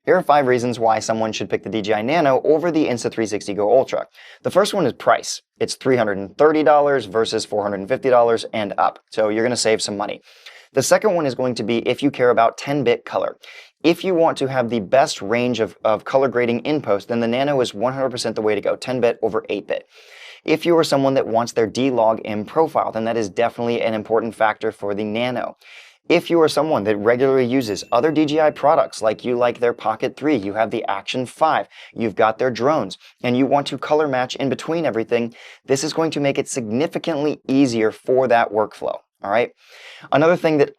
Here are 5 reasons why someone should pick the DJI Nano over the Insta360 Go Ultra. The first one is price. It's $330 versus $450 and up, so you're going to save some money. The second one is going to be if you care about 10-bit color. If you want to have the best range of color grading in post, then the Nano is 100% the way to go, 10-bit over 8-bit. If you are someone that wants their D-Log in profile, then that is definitely an important factor for the Nano. If you are someone that regularly uses other DJI products, like you like their Pocket 3, you have the Action 5, you've got their drones, and you want to color match in between everything, this is going to make it significantly easier for that workflow. All right. Another thing that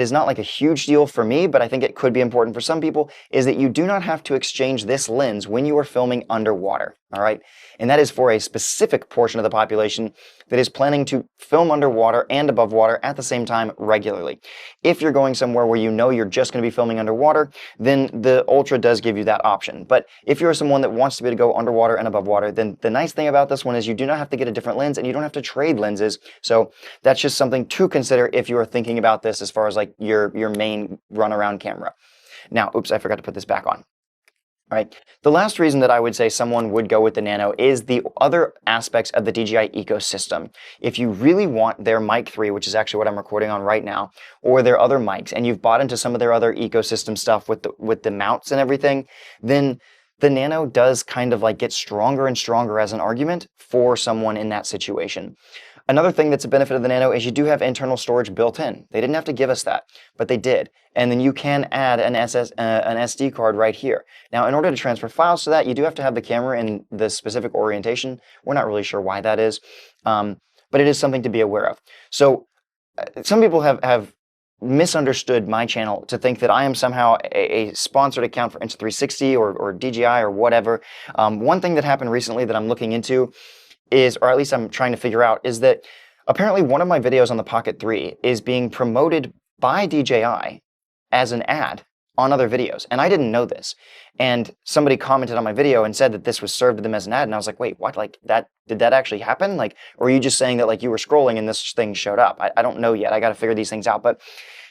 is not like a huge deal for me, but I think it could be important for some people, is that you do not have to exchange this lens when you are filming underwater. All right. And that is for a specific portion of the population that is planning to film underwater and above water at the same time regularly. If you're going somewhere where you know you're just going to be filming underwater, then the Ultra does give you that option. But if you're someone that wants to be able to go underwater and above water, then the nice thing about this one is you do not have to get a different lens and you don't have to trade lenses. So that's just something to consider if you are thinking about this as far as like your main runaround camera. Now, oops, I forgot to put this back on. All right. The last reason that I would say someone would go with the Nano is the other aspects of the DJI ecosystem. If you really want their Mic 3, which is actually what I'm recording on right now, or their other mics, and you've bought into some of their other ecosystem stuff with the mounts and everything, then the Nano does kind of like get stronger and stronger as an argument for someone in that situation. Another thing that's a benefit of the Nano is you do have internal storage built in. They didn't have to give us that, but they did. And then you can add an SD card right here. Now, in order to transfer files to that, you do have to have the camera in the specific orientation. We're not really sure why that is, but it is something to be aware of. So some people have misunderstood my channel to think that I am somehow a sponsored account for Insta360 or DJI or whatever. One thing that happened recently that I'm looking into is, or at least I'm trying to figure out, is that apparently one of my videos on the Pocket 3 is being promoted by DJI as an ad on other videos. And I didn't know this. And somebody commented on my video and said that this was served to them as an ad. And I was like, wait, what? Like that, did that actually happen? Like, or are you just saying that like you were scrolling and this thing showed up? I don't know yet. I got to figure these things out. But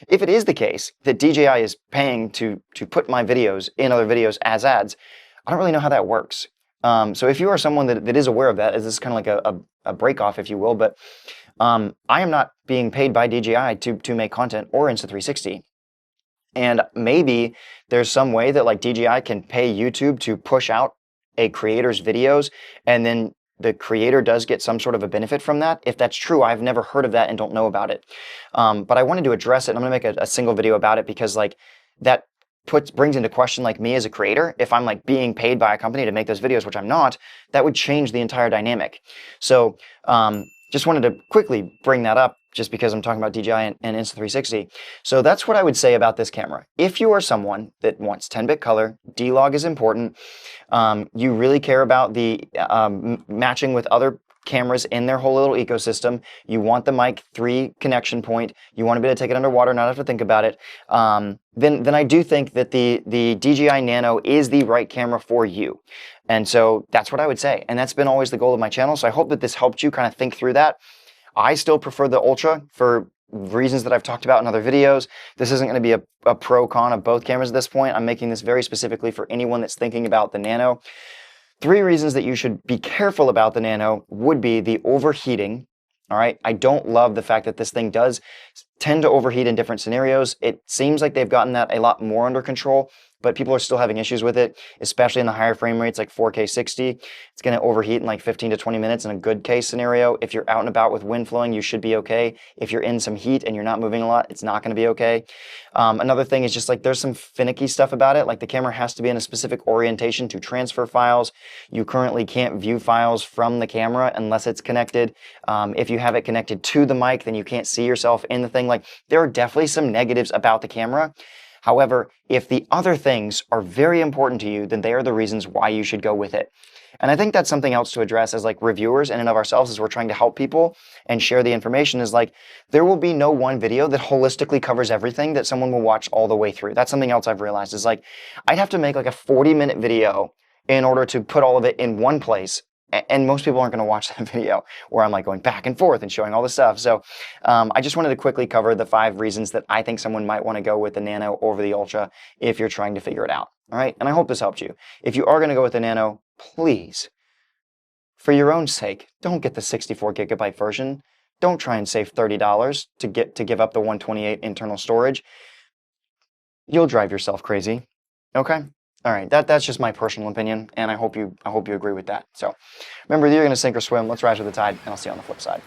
if it is the case that DJI is paying to put my videos in other videos as ads, I don't really know how that works. So if you are someone that is aware of that, this is kind of like a break off, if you will, but I am not being paid by DJI to make content or Insta360. And maybe there's some way that like DJI can pay YouTube to push out a creator's videos, and then the creator does get some sort of a benefit from that. If that's true, I've never heard of that and don't know about it. But I wanted to address it. I'm going to make a single video about it because like that brings into question like me as a creator. If I'm like being paid by a company to make those videos, which I'm not, that would change the entire dynamic. So just wanted to quickly bring that up just because I'm talking about DJI and Insta360. So that's what I would say about this camera. If you are someone that wants 10-bit color, D-Log is important, you really care about the matching with other cameras in their whole little ecosystem, you want the Mic 3 connection point, you want to be able to take it underwater, not have to think about it, then I do think that the DJI Nano is the right camera for you. And so that's what I would say. And that's been always the goal of my channel. So I hope that this helped you kind of think through that. I still prefer the Ultra for reasons that I've talked about in other videos. This isn't going to be a pro-con of both cameras at this point. I'm making this very specifically for anyone that's thinking about the Nano. 3 reasons that you should be careful about the Nano would be the overheating. All right, I don't love the fact that this thing does tend to overheat in different scenarios. It seems like they've gotten that a lot more under control, but people are still having issues with it, especially in the higher frame rates like 4K 60. It's going to overheat in like 15 to 20 minutes in a good case scenario. If you're out and about with wind flowing, you should be okay. If you're in some heat and you're not moving a lot, it's not going to be okay. Another thing is just like there's some finicky stuff about it. Like the camera has to be in a specific orientation to transfer files. You currently can't view files from the camera unless it's connected. If you have it connected to the mic, then you can't see yourself in the thing. Like there are definitely some negatives about the camera. However, if the other things are very important to you, then they are the reasons why you should go with it. And I think that's something else to address as like reviewers in and of ourselves as we're trying to help people and share the information is like, there will be no one video that holistically covers everything that someone will watch all the way through. That's something else I've realized is like, I'd have to make like a 40-minute video in order to put all of it in one place And most people aren't going to watch that video where I'm like going back and forth and showing all this stuff. So I just wanted to quickly cover the 5 reasons that I think someone might want to go with the Nano over the Ultra if you're trying to figure it out. All right, and I hope this helped you. If you are going to go with the Nano, please, for your own sake, don't get the 64 gigabyte version. Don't try and save $30 to give up the 128 internal storage. You'll drive yourself crazy. Okay? All right, that's just my personal opinion, and I hope you agree with that. So remember, you're going to sink or swim. Let's rise with the tide, and I'll see you on the flip side.